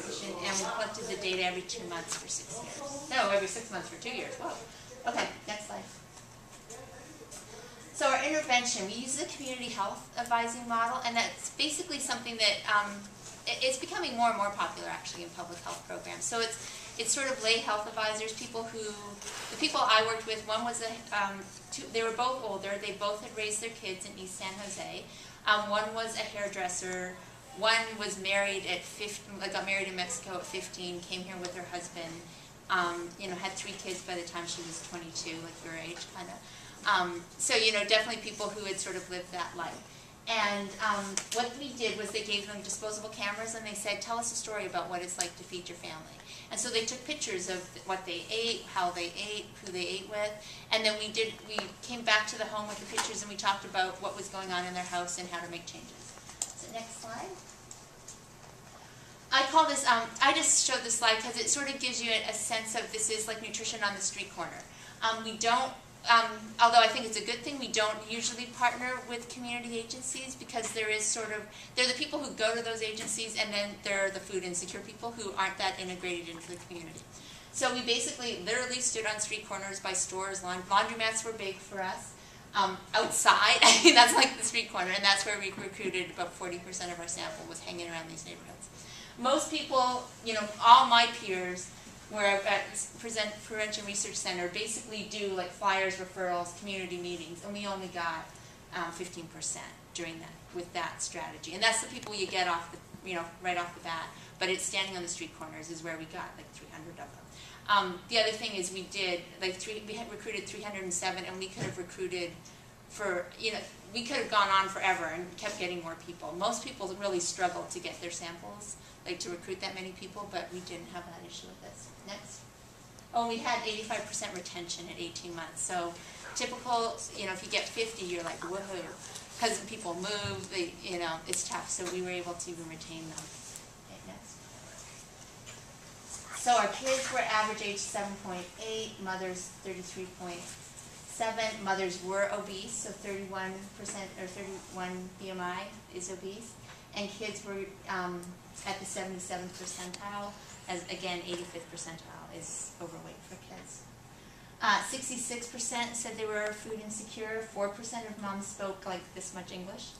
competition, and we collected the data every 2 months for 6 years. No, every 6 months for 2 years. Whoa. Okay, next slide. So our intervention, we use the community health advising model, and that's basically something that it's becoming more and more popular actually in public health programs. So it's sort of lay health advisors, the people I worked with, one was they were both older, they both had raised their kids in East San Jose. One was a hairdresser, one was married at 15, got married in Mexico at 15, came here with her husband, had 3 kids by the time she was 22, like your age, kind of. So, definitely people who had sort of lived that life. And what we did was they gave them disposable cameras and they said, tell us a story about what it's like to feed your family. And so they took pictures of what they ate, how they ate, who they ate with, and then we came back to the home with the pictures and we talked about what was going on in their house and how to make changes. So next slide. I call this, I just showed this slide because it sort of gives you a sense of this is like nutrition on the street corner. We don't, although I think it's a good thing, we don't usually partner with community agencies because there is sort of, they're the people who go to those agencies and then they're the food insecure people who aren't that integrated into the community. So we basically literally stood on street corners by stores, laundromats were big for us. Outside, I mean that's like the street corner, and that's where we recruited about 40% of our sample was hanging around these neighborhoods. Most people, all my peers were at Prevention Research Center basically do like flyers, referrals, community meetings, and we only got 15% during that with that strategy. And that's the people you get off the, right off the bat. But it's standing on the street corners is where we got like 300 of them. The other thing is we did we had recruited 307, and we could have recruited for we could have gone on forever and kept getting more people. Most people really struggled to get their samples, like to recruit that many people, but we didn't have that issue with this. Next. Oh, we had 85% retention at 18 months. So typical, if you get 50, you're like, woohoo. Because people move, it's tough. So we were able to even retain them. Okay, next. So our kids were average age 7.8, mothers 33.7. Mothers were obese, so 31% or 31 BMI is obese. And kids were at the 77th percentile, as again, 85th percentile is overweight for kids. 66% said they were food insecure. 4% of moms spoke like this much English,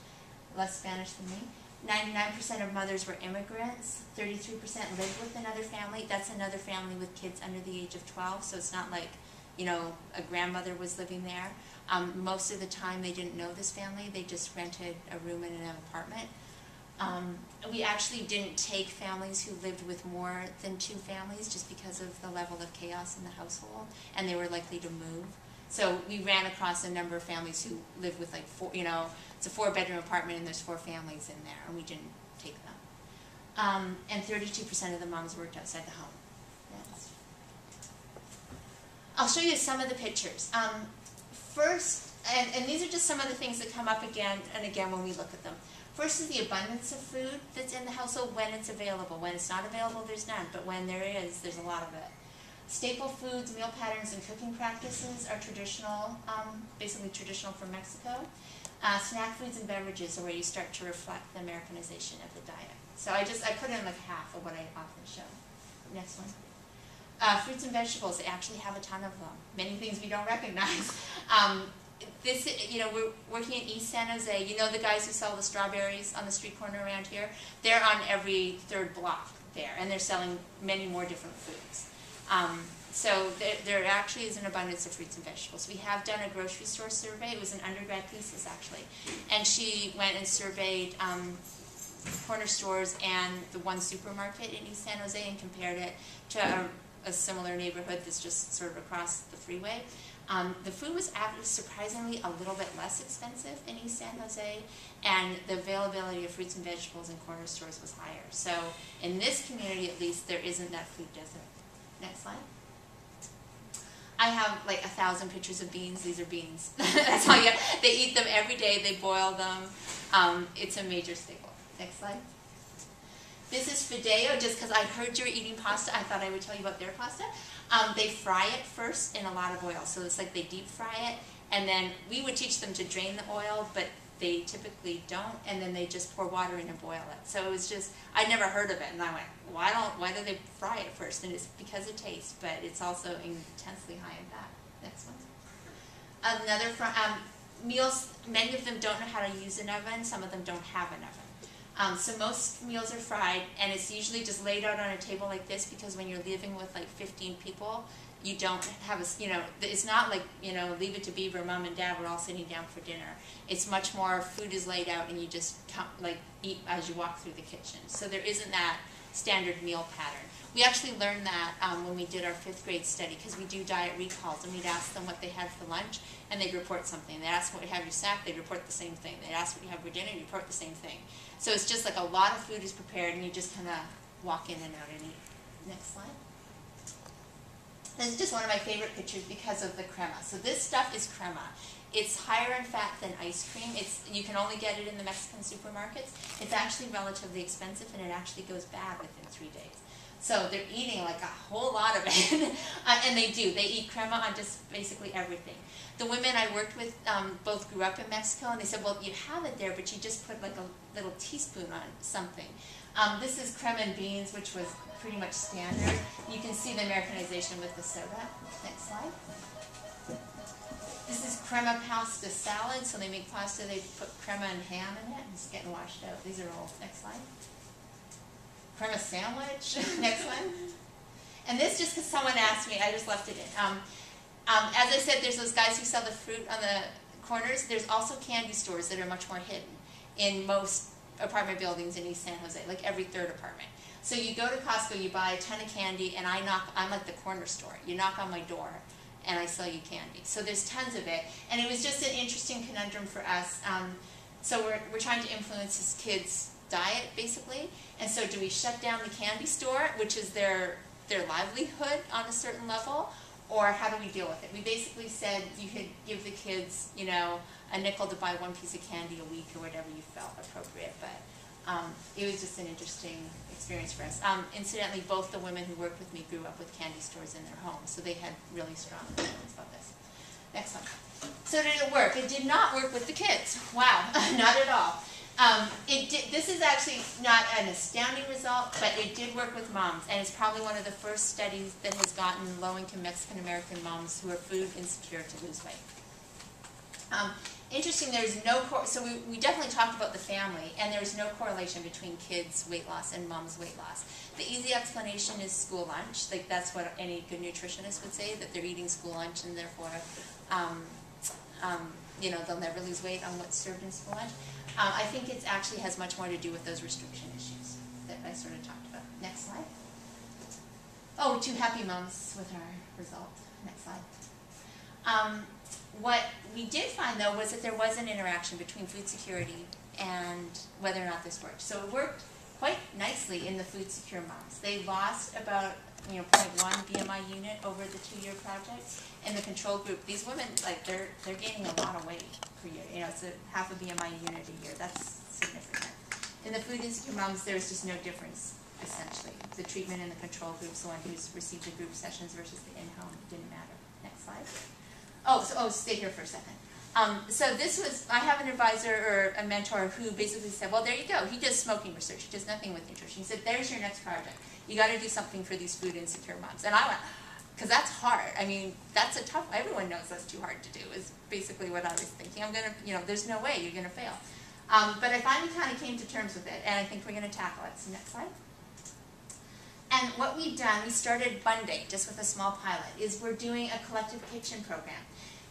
less Spanish than me. 99% of mothers were immigrants. 33% lived with another family. That's another family with kids under the age of 12, so it's not like, a grandmother was living there. Most of the time they didn't know this family. They just rented a room in an apartment. We actually didn't take families who lived with more than 2 families just because of the level of chaos in the household, and they were likely to move. So we ran across a number of families who lived with like 4, it's a 4-bedroom apartment and there's 4 families in there, and we didn't take them. And 32% of the moms worked outside the home. Yes. I'll show you some of the pictures. First, and these are just some of the things that come up again and again when we look at them. First is the abundance of food that's in the household when it's available. When it's not available, there's none, but when there is, there's a lot of it. Staple foods, meal patterns, and cooking practices are traditional, basically traditional from Mexico. Snack foods and beverages are where you start to reflect the Americanization of the diet. So I put in like half of what I often show. Next one. Fruits and vegetables, they actually have a ton of them. Many things we don't recognize. We're working in East San Jose. The guys who sell the strawberries on the street corner around here? They're on every 3rd block there, and they're selling many more different foods. So there actually is an abundance of fruits and vegetables. We have done a grocery store survey. It was an undergrad thesis, actually. And she went and surveyed corner stores and the one supermarket in East San Jose and compared it to a similar neighborhood that's just sort of across the freeway. The food was surprisingly a little bit less expensive in East San Jose, and the availability of fruits and vegetables in corner stores was higher. So in this community, at least, there isn't that food desert. Next slide. I have like 1,000 pictures of beans. These are beans. That's all you get. They eat them every day. They boil them. It's a major staple. Next slide. This is fideo, just because I heard you were eating pasta. I thought I would tell you about their pasta. They fry it first in a lot of oil. So it's like they deep fry it. And then we would teach them to drain the oil, but they typically don't, and then they just pour water in and boil it. So it was just, I'd never heard of it, and I went, why do they fry it first? And it's because of taste, but it's also intensely high in fat. Next one. Another meals, many of them don't know how to use an oven, some of them don't have an oven. So most meals are fried, and it's usually just laid out on a table like this, because when you're living with like 15 people, you don't have a, it's not like, Leave It to Beaver, mom and dad, we're all sitting down for dinner. It's much more, food is laid out and you just eat as you walk through the kitchen. So there isn't that standard meal pattern. We actually learned that when we did our 5th grade study, because we do diet recalls, and we'd ask them what they had for lunch, and they'd report something. They'd ask what you have your snack, they'd report the same thing. They'd ask what you have for dinner, you'd report the same thing. So it's just like a lot of food is prepared, and you just kind of walk in and out and eat. Next slide. This is just one of my favorite pictures because of the crema. So this stuff is crema. It's higher in fat than ice cream. You can only get it in the Mexican supermarkets. It's actually relatively expensive, and it actually goes bad within 3 days. So they're eating like a whole lot of it, and they do. They eat crema on just basically everything. The women I worked with both grew up in Mexico, and they said, well, you have it there, but you just put like a little teaspoon on something. This is crema and beans, which was pretty much standard. You can see the Americanization with the soda. Next slide. This is crema pasta salad. So they make pasta, they put crema and ham in it, and it's getting washed out. These are all, next slide. Crema sandwich. Next one. And this, just because someone asked me, I just left it in. As I said, there's those guys who sell the fruit on the corners. There's also candy stores that are much more hidden in most apartment buildings in East San Jose, like every 3rd apartment. So you go to Costco, you buy a ton of candy, and I'm like the corner store. You knock on my door, and I sell you candy. So there's tons of it. And it was just an interesting conundrum for us. So we're trying to influence this kid's diet, basically. And so do we shut down the candy store, which is their livelihood on a certain level, or how do we deal with it? We basically said you could give the kids, a nickel to buy 1 piece of candy a week or whatever you felt appropriate, but it was just an interesting experience for us. Incidentally, both the women who worked with me grew up with candy stores in their homes, so they had really strong feelings about this. Next one. So did it work? It did not work with the kids. Wow, not at all. This is actually not an astounding result, but it did work with moms, and it's probably one of the first studies that has gotten low-income Mexican-American moms who are food insecure to lose weight. Interesting, there's no, so we definitely talked about the family, and there's no correlation between kids' weight loss and mom's weight loss. The easy explanation is school lunch. Like, that's what any good nutritionist would say, that they're eating school lunch, and therefore, they'll never lose weight on what's served in school lunch. I think it actually has much more to do with those restriction issues that I sort of talked about. Next slide. Oh, 2 happy moms with our result. Next slide. What we did find, though, was that there was an interaction between food security and whether or not this worked. So it worked quite nicely in the food secure moms. They lost about 0.1 BMI unit over the 2-year project. In the control group, these women, they're gaining a lot of weight per year. It's a half a BMI unit a year. That's significant. In the food insecure moms, there's just no difference, essentially. The treatment in the control group, the one who's received the group sessions versus the in-home, didn't matter. Next slide. Stay here for a second. So this was, I have an advisor or a mentor who basically said, well, there you go. He does smoking research. He does nothing with nutrition. He said, there's your next project. You got to do something for these food insecure moms. And I went, because that's hard. I mean, that's a tough, everyone knows that's too hard to do, is basically what I was thinking. I'm going to, there's no way you're going to fail. But I finally kind of came to terms with it, and I think we're going to tackle it. So next slide. And what we've done, we started Monday, just with a small pilot, is we're doing a collective kitchen program.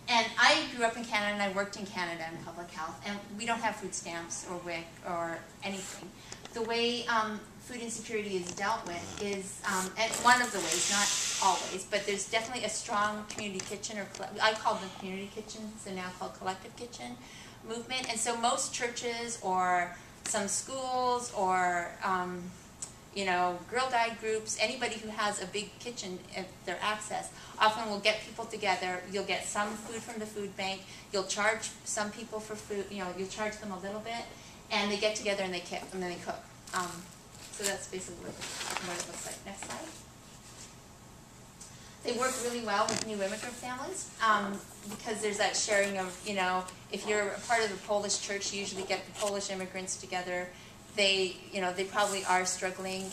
And I grew up in Canada, and I worked in Canada in public health, and we don't have food stamps or WIC or anything. The way food insecurity is dealt with is, and one of the ways, not always, but there's definitely a strong community kitchen, or I call them community kitchens, they're now called collective kitchen movement. And so most churches or some schools or Girl Guide groups, anybody who has a big kitchen at their access, often will get people together. You'll get some food from the food bank. You'll charge some people for food. You'll charge them a little bit, and they get together and they cook. So that's basically what it looks like. Next slide. They work really well with new immigrant families because there's that sharing of, you know, if you're a part of the Polish church, you usually get the Polish immigrants together. They, you know, they probably are struggling